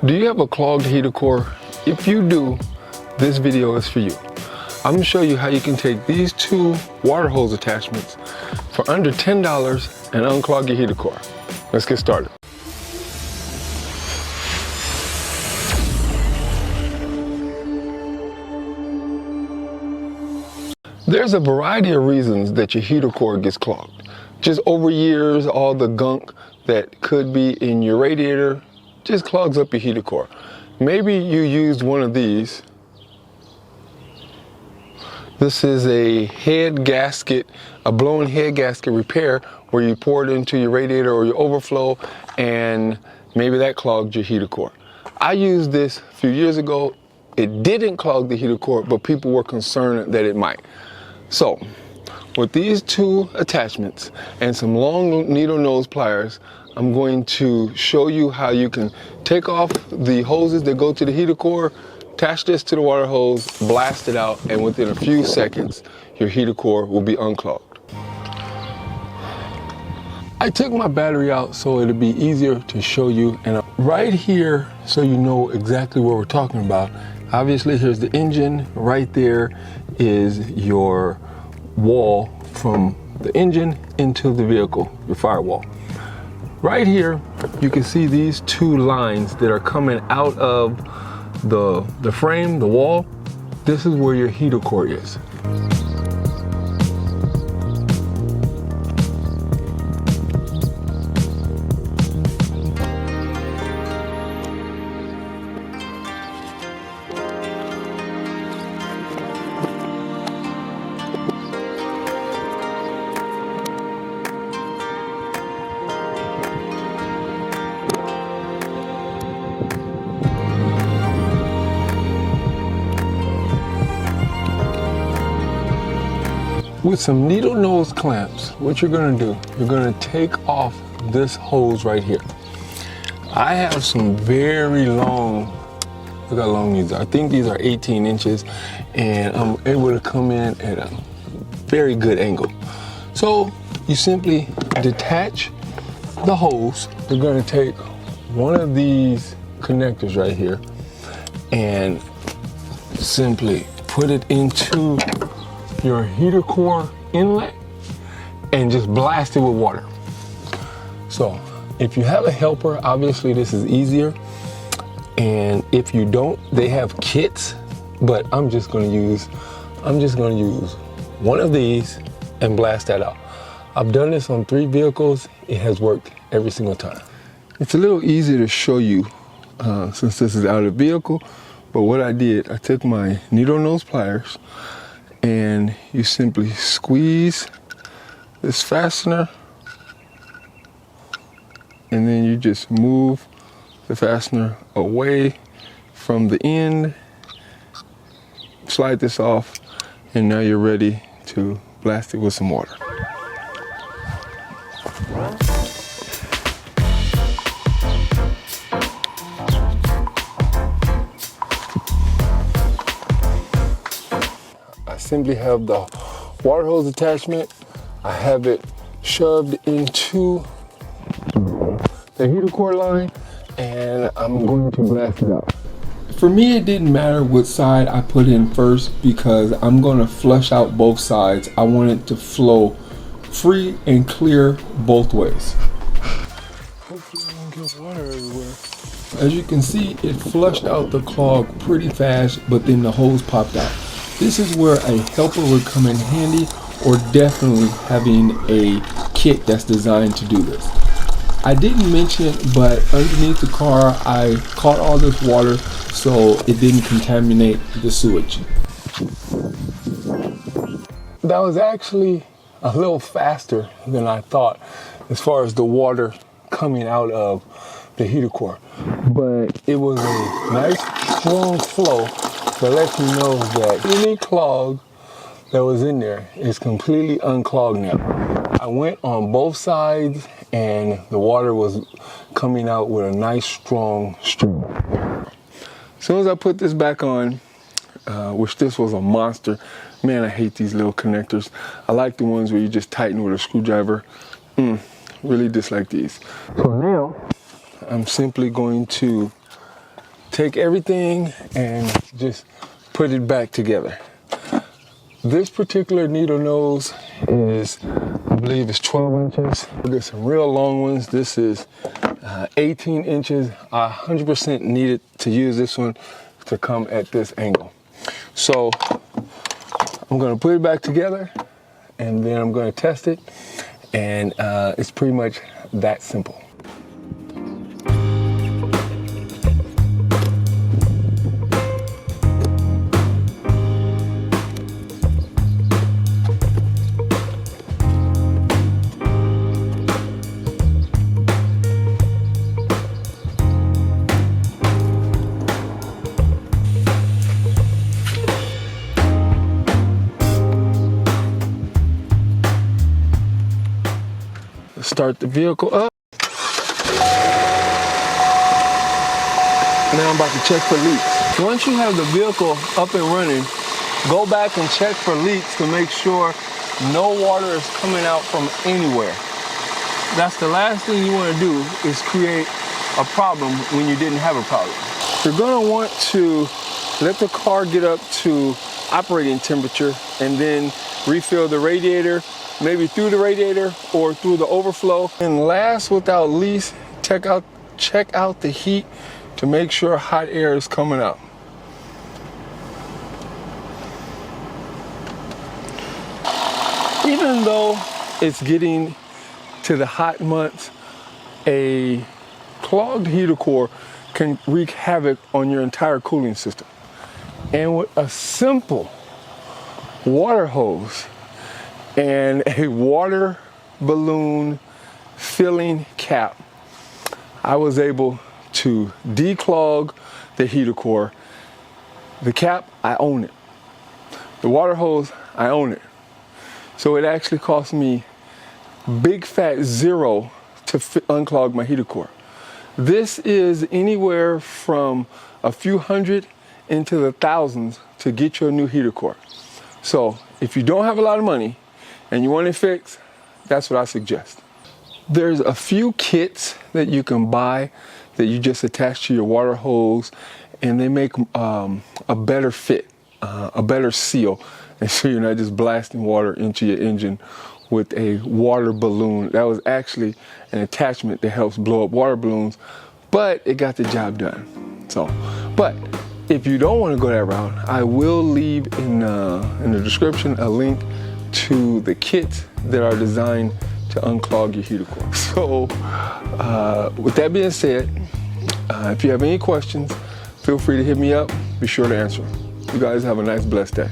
Do you have a clogged heater core? If you do, this video is for you. I'm gonna show you how you can take these two water hose attachments for under $10 and unclog your heater core. Let's get started. There's a variety of reasons that your heater core gets clogged. Just over years, all the gunk that could be in your radiator just clogs up your heater core. Maybe you used one of these. This is a head gasket, a blown head gasket repair where you pour it into your radiator or your overflow, and maybe that clogged your heater core. I used this a few years ago. It didn't clog the heater core, but people were concerned that it might. So, with these two attachments and some long needle nose pliers, I'm going to show you how you can take off the hoses that go to the heater core, attach this to the water hose, blast it out, and within a few seconds, your heater core will be unclogged. I took my battery out so it'll be easier to show you, and right here, so you know exactly what we're talking about. Obviously, here's the engine. Right there is your wall from the engine into the vehicle, your firewall. Right here, you can see these two lines that are coming out of the frame, the wall. This is where your heater core is. With some needle nose clamps, what you're gonna do, you're gonna take off this hose right here. I have some very long, look how long these are. I think these are 18 inches, and I'm able to come in at a very good angle. So you simply detach the hose. You're gonna take one of these connectors right here and simply put it into your heater core inlet and just blast it with water. So if you have a helper, obviously this is easier, and if you don't, they have kits, but I'm just gonna use one of these and blast that out. I've done this on 3 vehicles. It has worked every single time. It's a little easier to show you since this is out of the vehicle, but what I did, I took my needle nose pliers and you simply squeeze this fastener, and then you just move the fastener away from the end, slide this off, and now you're ready to blast it with some water. Simply have the water hose attachment. I have it shoved into the heater core line, and I'm going to blast it out. For me, it didn't matter what side I put in first because I'm going to flush out both sides. I want it to flow free and clear both ways. Hopefully I don't get water everywhere. As you can see, it flushed out the clog pretty fast, but then the hose popped out. This is where a helper would come in handy, or definitely having a kit that's designed to do this. I didn't mention it, but underneath the car, I caught all this water so it didn't contaminate the sewage. That was actually a little faster than I thought as far as the water coming out of the heater core. But it was a nice strong flow that lets you know that any clog that was in there is completely unclogged now. I went on both sides and the water was coming out with a nice strong stream. As soon as I put this back on, which this was a monster, man, I hate these little connectors. I like the ones where you just tighten with a screwdriver. Really dislike these. So now I'm simply going to take everything and just put it back together. This particular needle nose is, I believe it's 12 inches. There's some real long ones. This is 18 inches. I 100% needed to use this one to come at this angle. So I'm gonna put it back together and then I'm gonna test it. And it's pretty much that simple. Start the vehicle up. Now I'm about to check for leaks. Once you have the vehicle up and running, go back and check for leaks to make sure no water is coming out from anywhere. That's the last thing you want to do, is create a problem when you didn't have a problem. You're going to want to let the car get up to operating temperature and then refill the radiator, maybe through the radiator or through the overflow. And last without least, check out the heat to make sure hot air is coming out. Even though it's getting to the hot months, a clogged heater core can wreak havoc on your entire cooling system. And with a simple water hose and a water balloon filling cap, I was able to declog the heater core. The cap, I own it. The water hose, I own it. So it actually cost me big fat $0 to unclog my heater core. This is anywhere from a few hundred into the thousands to get your new heater core. So if you don't have a lot of money and you want it fixed, that's what I suggest. There's a few kits that you can buy that you just attach to your water hose, and they make a better fit, a better seal, and so you're not just blasting water into your engine with a water balloon. That was actually an attachment that helps blow up water balloons, but it got the job done. So, but if you don't want to go that route, I will leave in the description a link to the kits that are designed to unclog your heater core. So with that being said, if you have any questions, feel free to hit me up. Be sure to answer them. You guys have a nice, blessed day.